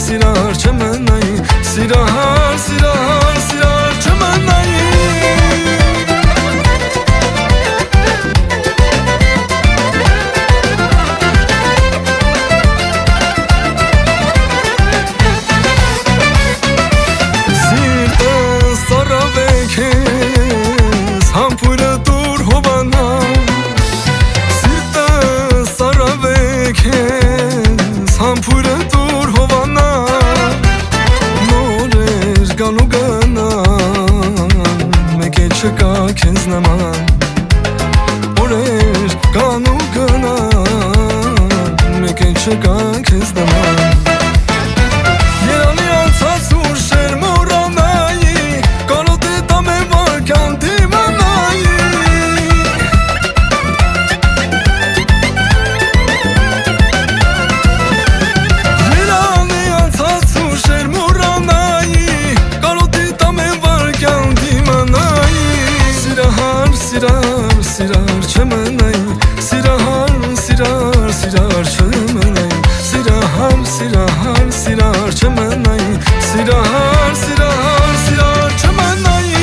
սիրար չմնայի, սիրահար, սիրահար, սիրար չմնայի Սիրտս ծառավեք ես, համբույրը դուր հովանա Սիրտս ծառավեք ես, համբույրը դուր հովանա Նորեր գան ու գնան, մեկ է չկա քեզ նման Օրեր գան ու գնան, մեկ է չկա քեզ նման Երանի անցած ուշեր մոռանայի, կարոտ է տամեն վարքան դիմանայի Երանի անցած ուշեր մոռանայի, կարոտ է տամեն վարքան դիմանայի Սիրահար, սիրար, սիրար չմնայի, սիրահար, սիրար, սիրար չմնայի Սիրահար, սիրահար, սիրար չմնայի, սիրահար, սիրահար, սիրար չմնայի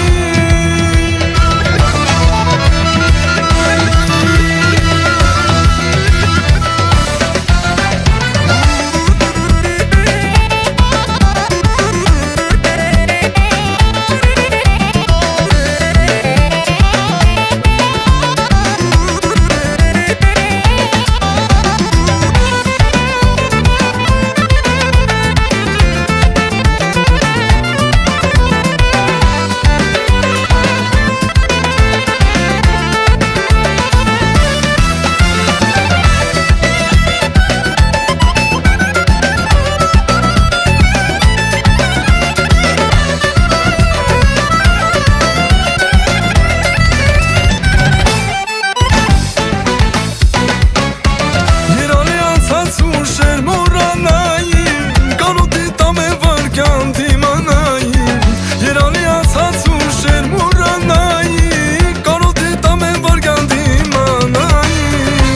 Ուշեր մոռանայի, կարոտ է տամեն վարքան դիմանայի Երանի անցած ուշեր մոռանայի, կարոտ է տամեն վարքան դիմանայի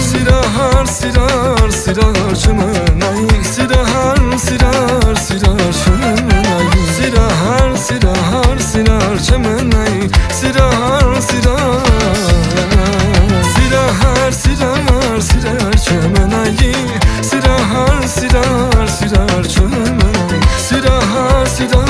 Սիրահար, սիրար, սիրար չմնայի, սիրահար, սիրար, սիրար չմնայի Սիրահար, սիրահար, սիրար չմնայի, սիրահար, սիրար Սիրահար, սիրար, սիրար չմնայի Սիրահար, սիրար, սիրար չմնայի Սիրահար, սիրար